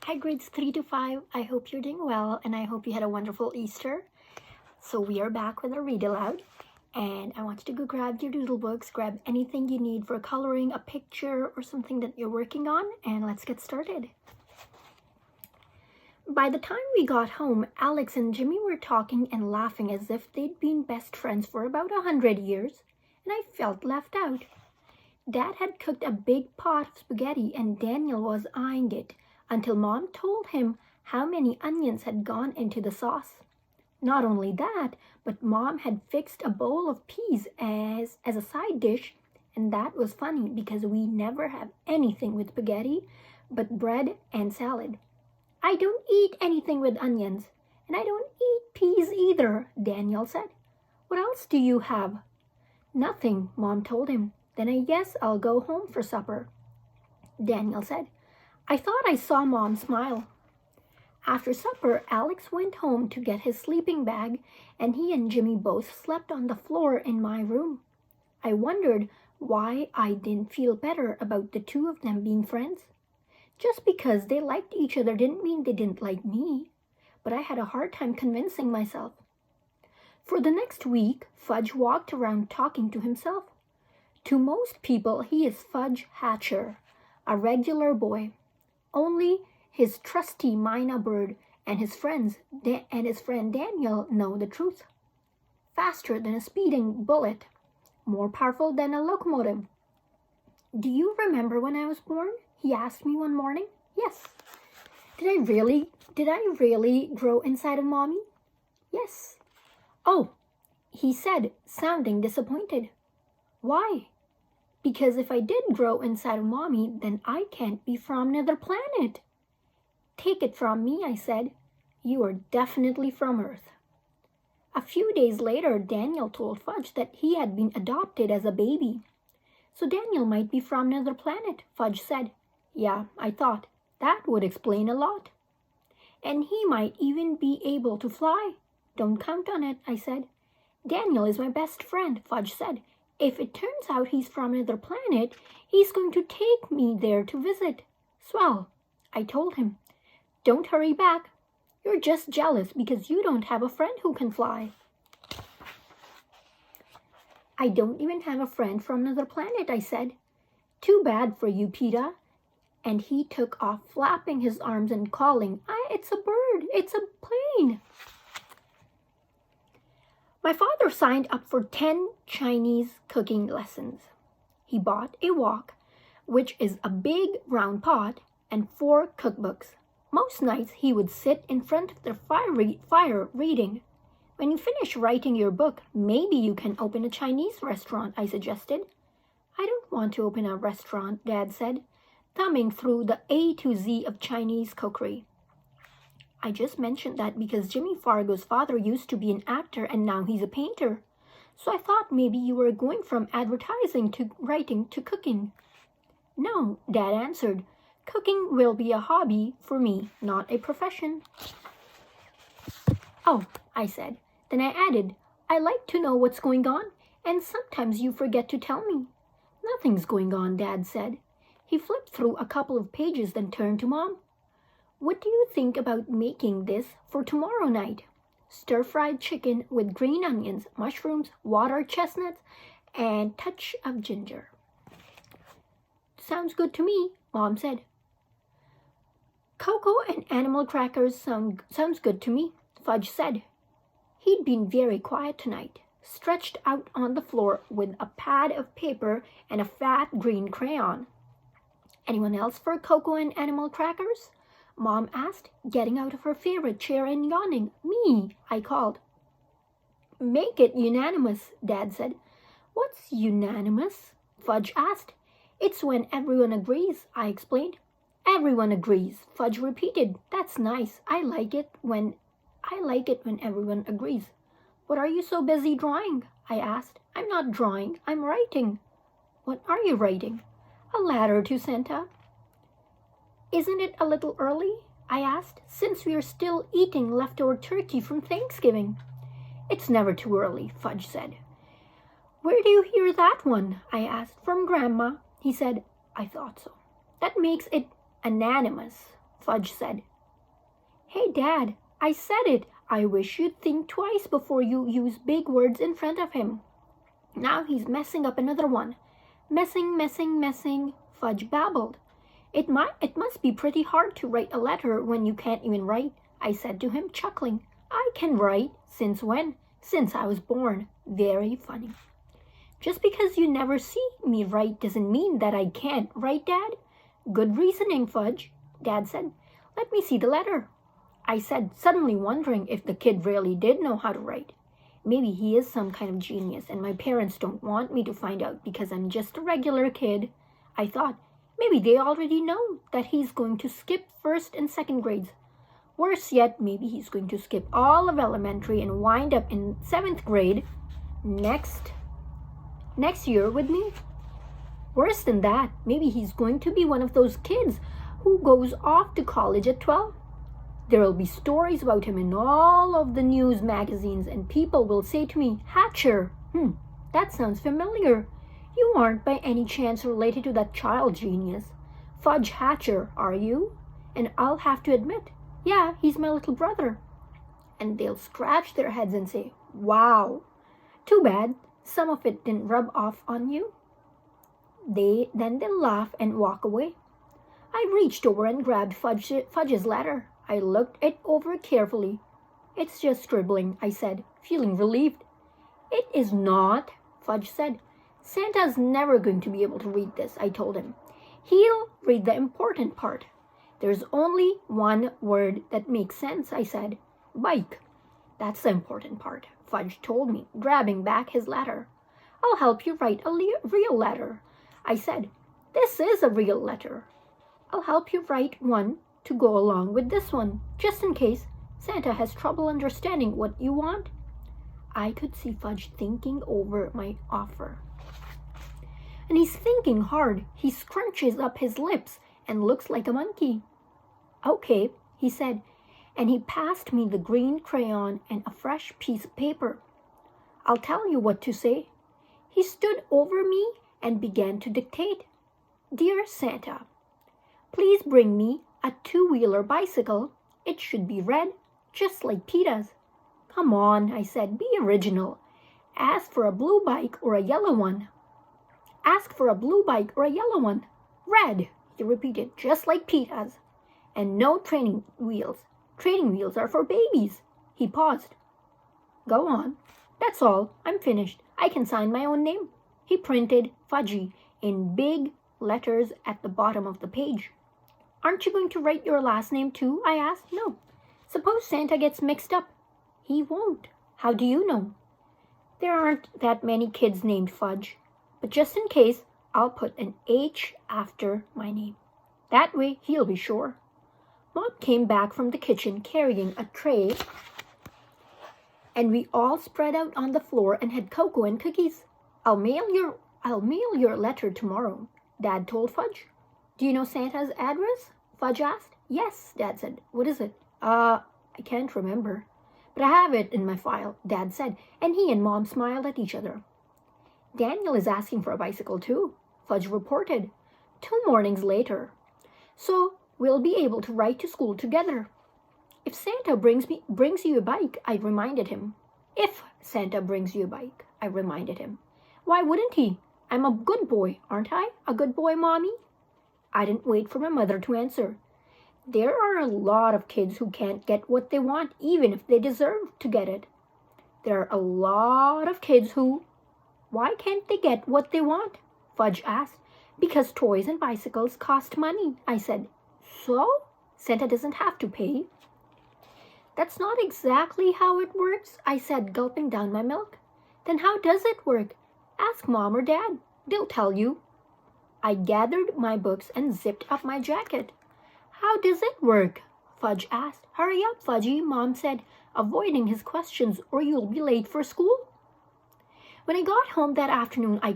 Hi, grades 3 to 5. I hope you're doing well and I hope you had a wonderful Easter. So we are back with a read aloud, and I want you to go grab your doodle books, grab anything you need for coloring, a picture or something that you're working on, and let's get started. By the time we got home, Alex and Jimmy were talking and laughing as if they'd been best friends for about 100 years, and I felt left out. Dad had cooked a big pot of spaghetti and Daniel was eyeing it until Mom told him how many onions had gone into the sauce. Not only that, but Mom had fixed a bowl of peas as a side dish, and that was funny because we never have anything with spaghetti but bread and salad. I don't eat anything with onions, and I don't eat peas either, Daniel said. What else do you have? Nothing, Mom told him. Then I guess I'll go home for supper, Daniel said. I thought I saw Mom smile. After supper, Alex went home to get his sleeping bag, and he and Jimmy both slept on the floor in my room. I wondered why I didn't feel better about the two of them being friends. Just because they liked each other didn't mean they didn't like me, but I had a hard time convincing myself. For the next week, Fudge walked around talking to himself. To most people, he is Fudge Hatcher, a regular boy. Only his trusty Mina bird and his friend Daniel know the truth. Faster than a speeding bullet, more powerful than a locomotive. Do you remember when I was born? He asked me one morning. Yes. Did I really grow inside of Mommy? Yes. Oh, he said, sounding disappointed. Why? Because if I did grow inside of Mommy, then I can't be from another planet. Take it from me, I said. You are definitely from Earth. A few days later, Daniel told Fudge that he had been adopted as a baby. So Daniel might be from another planet, Fudge said. Yeah, I thought. That would explain a lot. And he might even be able to fly. Don't count on it, I said. Daniel is my best friend, Fudge said. If it turns out he's from another planet, he's going to take me there to visit. Swell, I told him. Don't hurry back. You're just jealous because you don't have a friend who can fly. I don't even have a friend from another planet, I said. Too bad for you, PETA. And he took off, flapping his arms and calling, it's a bird, it's a plane. My father signed up for 10 Chinese cooking lessons. He bought a wok, which is a big round pot, and 4 cookbooks. Most nights he would sit in front of the fire reading. When you finish writing your book, maybe you can open a Chinese restaurant, I suggested. I don't want to open a restaurant, Dad said, thumbing through the A to Z of Chinese cookery. I just mentioned that because Jimmy Fargo's father used to be an actor and now he's a painter. So I thought maybe you were going from advertising to writing to cooking. No, Dad answered. Cooking will be a hobby for me, not a profession. Oh, I said. Then I added, I like to know what's going on, and sometimes you forget to tell me. Nothing's going on, Dad said. He flipped through a couple of pages, then turned to Mom. What do you think about making this for tomorrow night? Stir-fried chicken with green onions, mushrooms, water chestnuts, and touch of ginger. Sounds good to me, Mom said. Cocoa and animal crackers sounds good to me, Fudge said. He'd been very quiet tonight, stretched out on the floor with a pad of paper and a fat green crayon. Anyone else for cocoa and animal crackers? Mom asked, getting out of her favorite chair and yawning. Me, I called. Make it unanimous, Dad said. What's unanimous? Fudge asked. It's when everyone agrees, I explained. Everyone agrees, Fudge repeated. That's nice. I like it when everyone agrees. What are you so busy drawing? I asked. I'm not drawing, I'm writing. What are you writing? A letter to Santa. Isn't it a little early? I asked, since we are still eating leftover turkey from Thanksgiving. It's never too early, Fudge said. Where do you hear that one? I asked. From Grandma, he said. I thought so. That makes it anonymous, Fudge said. Hey, Dad, I said it. I wish you'd think twice before you use big words in front of him. Now he's messing up another one. Messing, Fudge babbled. It must be pretty hard to write a letter when you can't even write, I said to him, chuckling. I can write. Since when? Since I was born. Very funny. Just because you never see me write doesn't mean that I can't, right, Dad? Good reasoning, Fudge, Dad said. Let me see the letter, I said, suddenly wondering if the kid really did know how to write. Maybe he is some kind of genius and my parents don't want me to find out because I'm just a regular kid. I thought, maybe they already know that he's going to skip first and second grades. Worse yet, maybe he's going to skip all of elementary and wind up in 7th grade next year with me. Worse than that, maybe he's going to be one of those kids who goes off to college at 12. There will be stories about him in all of the news magazines and people will say to me, Hatcher, that sounds familiar. You aren't by any chance related to that child genius, Fudge Hatcher, are you? And I'll have to admit, yeah, he's my little brother. And they'll scratch their heads and say, wow. Too bad some of it didn't rub off on you. Then they'll laugh and walk away. I reached over and grabbed Fudge's letter. I looked it over carefully. It's just scribbling, I said, feeling relieved. It is not, Fudge said. Santa's never going to be able to read this, I told him. He'll read the important part. There's only one word that makes sense, I said. Bike. That's the important part, Fudge told me, grabbing back his letter. I'll help you write a real letter, I said. This is a real letter. I'll help you write one to go along with this one, just in case Santa has trouble understanding what you want. I could see Fudge thinking over my offer. And he's thinking hard. He scrunches up his lips and looks like a monkey. Okay, he said, and he passed me the green crayon and a fresh piece of paper. I'll tell you what to say. He stood over me and began to dictate. Dear Santa, please bring me a 2-wheeler bicycle. It should be red, just like Peter's. Come on, I said, be original. Ask for a blue bike or a yellow one. Ask for a blue bike or a yellow one. Red, he repeated, just like Peter's. And no training wheels. Training wheels are for babies. He paused. Go on. That's all. I'm finished. I can sign my own name. He printed Fudgy in big letters at the bottom of the page. Aren't you going to write your last name too? I asked. No. Suppose Santa gets mixed up. He won't. How do you know? There aren't that many kids named Fudge. But just in case, I'll put an H after my name. That way, he'll be sure. Mom came back from the kitchen carrying a tray, and we all spread out on the floor and had cocoa and cookies. I'll mail your letter tomorrow, Dad told Fudge. Do you know Santa's address? Fudge asked. Yes, Dad said. What is it? I can't remember. But I have it in my file, Dad said, and he and Mom smiled at each other. Daniel is asking for a bicycle too, Fudge reported. 2 mornings later. So we'll be able to ride to school together. If Santa brings you a bike, I reminded him. If Santa brings you a bike, I reminded him. Why wouldn't he? I'm a good boy, aren't I? A good boy, Mommy? I didn't wait for my mother to answer. There are a lot of kids who can't get what they want, even if they deserve to get it. There are a lot of kids who... Why can't they get what they want? Fudge asked. Because toys and bicycles cost money, I said. So? Santa doesn't have to pay. That's not exactly how it works, I said, gulping down my milk. Then how does it work? Ask Mom or Dad. They'll tell you. I gathered my books and zipped up my jacket. How does it work? Fudge asked. Hurry up, Fudgy, Mom said, avoiding his questions, or you'll be late for school. When I got home that afternoon, I